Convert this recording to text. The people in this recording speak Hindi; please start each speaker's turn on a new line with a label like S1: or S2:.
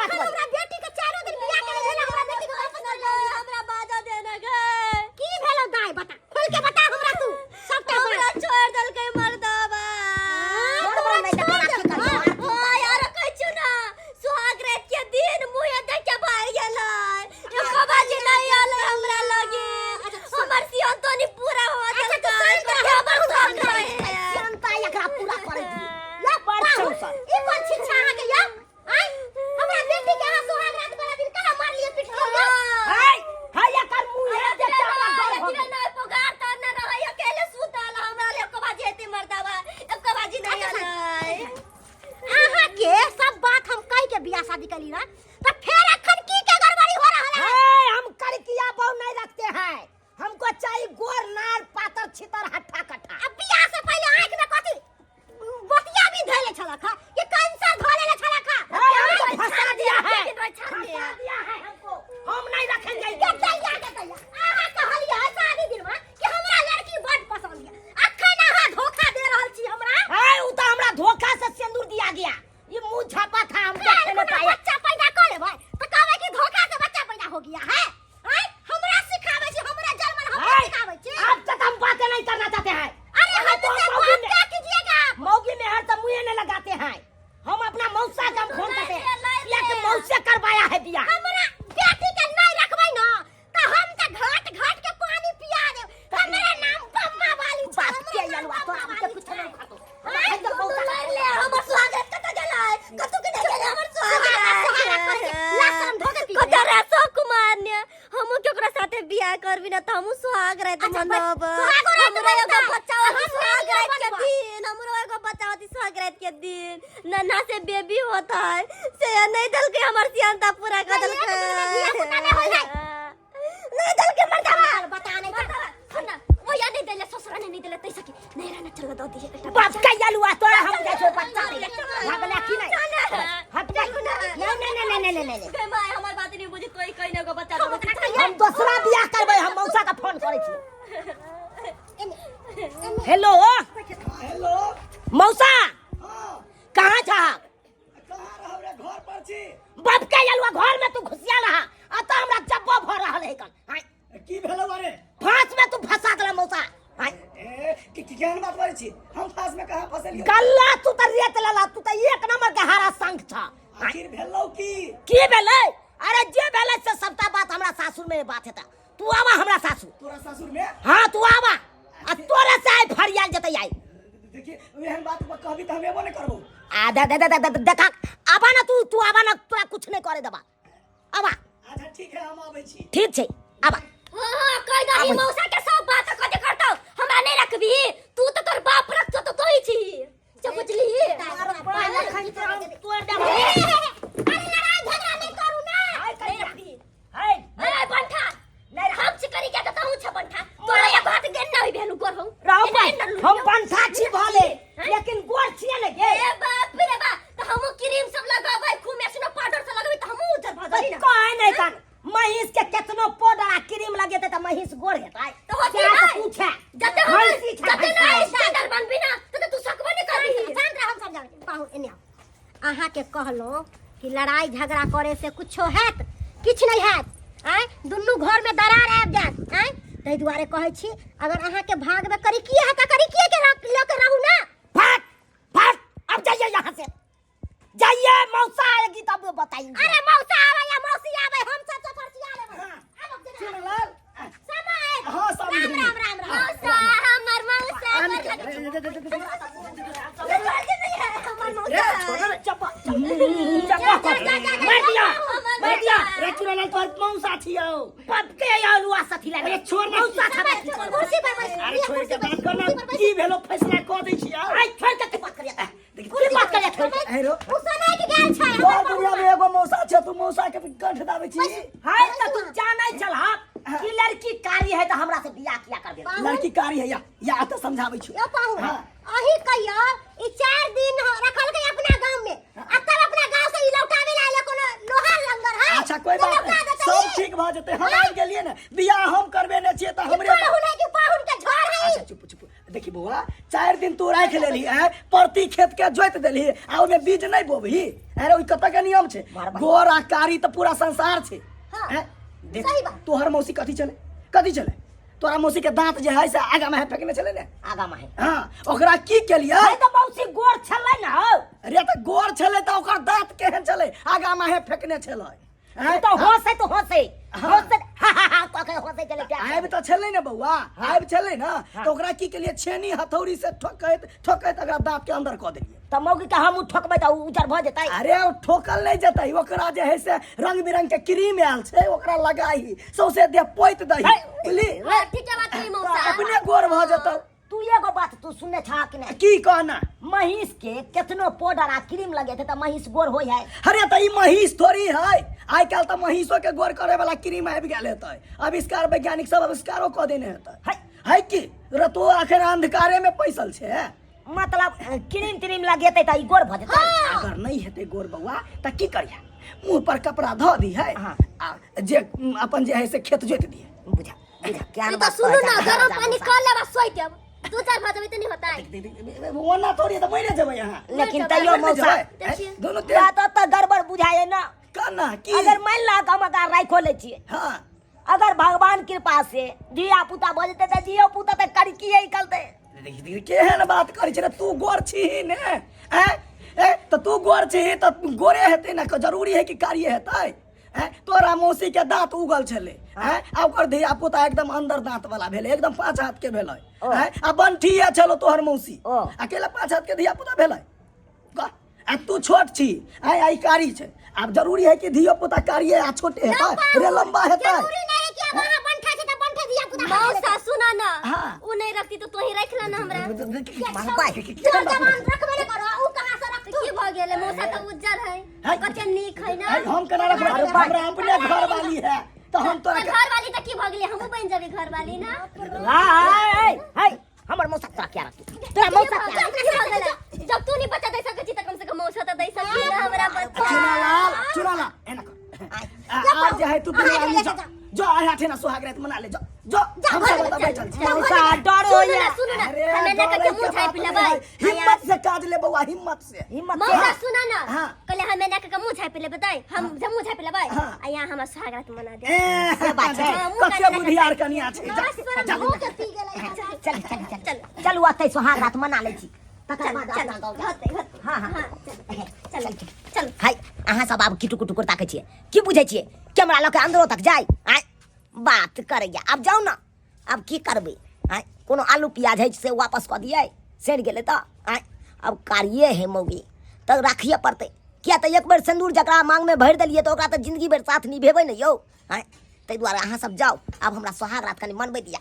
S1: बात बोल
S2: हमरा बेटी के 4 दिन बियाह करे भेला हमरा बेटी के वापस कर दे हमरा बाजा देना गे की भेलो दाई बता खोल के बता हमरा तू सबटा हमरा छोड़ दल के मर्दावा
S1: छोड़ नहीं देखा राखी कर
S2: ओ यार कहछु ना सुहाग रात के दिन मुंह देख के भाई गेलै एको बाजी नहीं आले हमरा लगे हमर सियन तो नहीं पूरा हो दल के हमर सब रहे
S1: जनता एकरा पूरा करे दी या पढ़ सर
S2: ई कोन शिक्षा आ गया आई हमरा बेटी के हाथ सुहाग रात वाला दिन कहां मार लिए पिट के
S1: हाय हाय एकर मुंह है जे चावल गड़ हो
S2: ना पुकार त ना रह अकेले सुतल हमरा ले एको बाजी एती मर्दावा एको बाजी नहीं आले आहा के सब बात हम कह के बियाह शादी करी ना तो फिर अखन की के गड़बड़ी हो रहा है
S1: हम करकिया बहु नहीं रखते हैं हमको चाहिए गोर नार पातर छितर हट्ठा कट्ठा
S2: अब बियाह से पहले आंख में कथी बतिया भी धैले छला खा ये कैंसर धोले ले छला खा
S1: हमको फंसा दिया है
S2: फंसा
S1: दिया है हमको हम नहीं रखेंगे
S2: के दैया आहा कहलिया शादी दिन में कि हमरा लड़की बड़ पसंद है अखन आहा धोखा दे रहल छी हमरा
S1: है उ तो हमरा धोखा से सिंदूर दिया गया ये मुंह छापा था हम देख नहीं पाए
S2: बच्चा पैदा कर ले भाई तो कहबे कि धोखा से बच्चा पैदा हो गया है हैं हमरा सिखावे छी हमरा जर्मन हमरा सिखावे छी
S1: अब तक हम बातें नहीं करना चाहते हैं
S2: अरे हम तो बात क्या कीजिएगा
S1: मौगी में हर तो मुंह नहीं लगाते हैं हम अपना मौसा का फोन करते हैं या कि मौसे करवाया है दिया
S2: हमरा बेटी के नहीं रखबै ना तो हम त घाट घाट के पानी पिया दे हमरा नाम बम्मा वाली
S1: बात के यलवा तो हमके कुछ नहीं खातो
S2: हाय तो मौसा ले हमर स्वागत कत गेलै कतु के नहीं गेलै हमर स्वागत लसन धोके पी कतरा सो कुमार ने हमहु केकरा साथे बियाह करबी ना त हमहु सुहाग रहत मनब हमरा एगो बच्चा होती सुहाग रात के दिन हमरो एगो बच्चा होती सुहाग रात के दिन नन्हा से बेबी होता है से नहीं दल के हमर सियांता पूरा कर दल के नहीं दल के मर्दावा बता नहीं सुन वो या नहीं देले ससुरा ने नहीं देले तैसे की नहीं रहना चल दो दिए
S1: बाप का यलवा तो हम देखो बच्चा भागला की नहीं हट गई नहीं
S2: बे माय हमर बात नहीं बुझी कोई कहीं ना को बच्चा दो
S1: हम दूसरा बियाह करबै हम मौसा का फोन करै छी हेलो
S3: हेलो
S1: मौसा
S3: हां
S1: कहां छ
S3: कहां रह रे घर पर छी
S1: बाप का यलवा घर में तू घुसिया रहा आ तो हमरा जब्बो भ रहल है कन
S3: की भेलो अरे
S1: फांस में तू फंसा देला मौसा
S3: ए की केहन बात बारे छी हम फांस में कहां फंसलियो
S1: गल्ला तू त रेत लला तू त एक नंबर के हारा संग छ
S3: आखिर भेलो
S1: की भेलै अरे जे भेलै से सबटा बात हमरा सासुर में बात हेता तू आवा हमरा सासुर
S3: तोरा ससुर में
S1: हां तू आवा आ तोरे से आई फरियाल जतै आई
S3: देखिए एहन बात कहबी त हम एबो नहीं करबो
S1: आ दे देखा आवा ना तू आवा ना तोरा कुछ नहीं करे देबा आवा
S3: अच्छा ठीक है हम आबै छी
S1: ठीक छै आवा
S2: हां कह दही मौसा के सब बात कते करतौ हमरा नहीं रखबी तू तो तोर बाप रखतो तो तोही छी सब बुझली
S1: पहले खन तोड़ दे
S2: अरे लड़ाई झगड़ा नहीं करू ना नहीं रखबी
S1: हाय
S2: अरे बंठा नहीं हम चिकरी के तो हूं छ बंठा तोरा एक हाथ गेन नहीं भेलु गोर हूं
S1: रहो भाई हम पंथा छी भले लेकिन गोर छिए ने गे
S2: ए बाप रे बा तो हम क्रीम सब लगाबै खूब में सुनो पाउडर से लगाबै तो हम उधर भगली ना
S1: कोई नहीं कर महिष के कितनो पाउडर आ क्रीम लगेते त महिष गोर हेतै
S2: तो होती
S1: क्या
S2: है
S1: पूछे
S2: जते हम स्टैंडर्ड बनबी ना तो तू सकबो नहीं करबी शांत रह हम समझावे पाहु एने आहा के कहलो कि लड़ाई झगड़ा करे से कुछो हैत किछ नहीं हैत आय दुन्नु घर में दरार आब जात आय तै दुआरे कहै छी अगर आहा के भाग में करी की है त करी की के लेके रहू ना
S1: फट अब जाइए यहाँ से जाइए मौसा आएगी तब बताएंगे
S2: अरे मौसा आवे या मौसी आवे हम सब सफर से आ लेबे अब
S3: सुनलाल
S2: समय
S3: हां सब
S2: राम मौसा हमर मौसा
S1: मार दिया रे चुराला तो मौसा थियो पप के आलुआ साथी ला रे छोड़ मौसा खाबे
S2: कुर्सी पर बैठ
S3: अरे छोड़ के बात करना की भेलो फैसला क दै छी
S1: आई छोड़ के बात करिया देखी की बात करिया छोड़
S3: हेरो
S2: उसने के गेल छै
S3: तो दुनिया में एगो मौसा छै तू मौसा के कंठ दाबै छी
S1: हाय त तू जानै चल कि लड़की कारी है तो हमरा से बियाह किया कर दे
S3: लड़की कारी है या तो समझाबै छी
S2: यो पाहु अही कहियो ई 4 दिन रखल के अपना गांव में आ तब अपना गांव से ई लौटावे ला ले कोनो लोहार लंगर है
S3: अच्छा कोई बात नहीं सब ठीक भ जते हम आ गेलिए ना बियाह हम करबे न छिए त हमरे
S2: पाहु नहीं कि पाहुन के झोर है
S3: अच्छा चुप देखी बउआ 4 दिन तू राख लेली है प्रति खेत के जोत देली आ ओमे बीज नहीं बोबही। अरे ओइ कत के नियम छे गोर आ कारी त पूरा संसार छे।
S2: हाँ,
S3: हैं देख
S2: सही बात।
S3: तोहर मौसी कथी चले तोरा मौसी के दांत जे है से आगा में फेंकने चले ने
S1: आगा में है
S3: हां ओकरा की केलिए
S1: भाई तो मौसी गोर छलै ना हो
S3: अरे त गोर छले त ओकर दांत केहन चले आगा में फेंकने छले
S1: तू तो होसे तो होसे होसे हा तो के होसे चले क्या
S3: आब त छले ने बउआ आब छले ना तो ओकरा की केलिए छेनी हथौड़ी से ठोकैत ओकरा दांत के अंदर क देलिए।
S1: तो मौगी के हम ठोकबै त उजर भ जेतै।
S3: अरे ओ ठोकल नहीं जतै ओकरा जे है से रंग बिरंग के क्रीम आयल छे ओकरा लगाई सौसे दे पोइत दही बुझली
S2: ठीक है बात कही मौसा।
S3: अपने गोर भ जतौ।
S1: तू एगो बात तू सुनने छा कि नहीं
S3: की कहना
S1: महिष के केतनो पाउडर आ क्रीम लगे थे त महिष गोर होय है।
S3: अरे त ई महिष थोड़ी है आइ काल त महिषो के गोर करे वाला क्रीम आबि गेल हेतै आविष्कार वैज्ञानिक सब आविष्कारो क देने हेतै है की रे तो आखिर अंधकारे में पैसल छे
S1: मतलब क्रीम क्रीम लगेते त ई गोर भ जेतै।
S3: अगर नहीं हेतै गोर बउआ त की करिया मुंह पर कपड़ा ध दी है
S1: हाँ।
S3: जे अपन जे है से खेत जोत दिए
S1: बुझा बुझा क्या
S2: तो सुनो ना गरम पानी कर ले बस सोई के 2-4 भात में नहीं होता है।
S3: वो ना थोड़ी त मरे जेबै यहां
S1: लेकिन तैयो मौसा
S3: दोनों
S1: बात त गड़बड़ बुझाए ना।
S3: कहना की
S1: अगर मान ला हम अगर राखो ले छिए
S3: हां
S1: अगर भगवान कृपा से धिया पुता भ जेतै त धिया पुता त करी की निकलतै।
S3: केहन बात करै छै तू गोर छी ने तो तू गोर छी त गोरे हेतै ना जरूरी है कि कारिये हेतै तोरा मौसी के दांत उगल छले आ ओकर धिया पुता एकदम अंदर दांत वाला भेले एकदम 5 हाथ के भेलै आ बंठिया छलो तोहर मौसी अकेला 5 हाथ के धिया पुता भेलै आ तू छोट छी आई कारी छै अब जरूरी है कि धिया पुता कारिये आ छोटे हेतै रे लंबा हेतै
S2: जरूरी नहीं कि अब वहां बंठा छै त बंठा दिया पुता मौसा सुना ना
S3: हाँ।
S2: उ नहीं रखती तो तोही रख ले ना हमरा
S1: भाई
S2: चल जवान रखबे न करो उ कहां से रख की भ गेले मौसा त उज्जर है कते नीक है ना
S3: हम केना रखबै हमरा अपने घर वाली है तो हम तोरा
S2: घर वाली त की भ गेले हमहु बन जाबे घर वाली ना
S1: हाय हमर मौसा तोरा क्या रखती तोरा मौसा क्या
S2: जब तू नहीं बता दे सकै छी त कम से कम मौसा त दे सकी ना हमरा बच्चा
S3: चुना ला एना कर आज है तू दुनिया आदमी जो आया थे ना सुहाग रात मना ले जो हम सब बता बैठल छी
S1: मौसा डर होया
S2: सुन ना हमें ना के मुंह छाई पिले भाई
S3: हिम्मत से काज ले बउआ हिम्मत से
S2: मौसा सुना ना
S3: हाँ।
S2: कले हमें ना के मुंह छाई पिले बताई हम जब मुंह छाई पिले भाई
S3: हाँ।
S2: आ यहां हम सुहाग रात मना दे
S1: से बात है
S3: कते बुधियार कनिया छै
S1: चल चल चल चल आते सुहाग रात मना ले छी तकर बाद अपना गाँव जा। हाँ हाँ
S2: चल चल
S1: हाय अहाँ सब आब किटु कुटु ताकै छियै की बुझै छियै कैमरा लऽ के अंदरो तक जाय आय बात करैया अब जाउ ना अब की करबै आय कोनो आलू प्याज है से वापस कऽ दियै सड़ गेलै तऽ आय अब कारिये है मौगी तऽ राखिए पड़तै किया तऽ एक बेर सिंदूर जकरा मांग में भरि देलियै तऽ ओकरा तऽ जिंदगी भर साथ निभेबै ने यौ आय ताहि दुआरे अहाँ सब जाउ आब हमरा सोहाग रात कनि मनबै दिया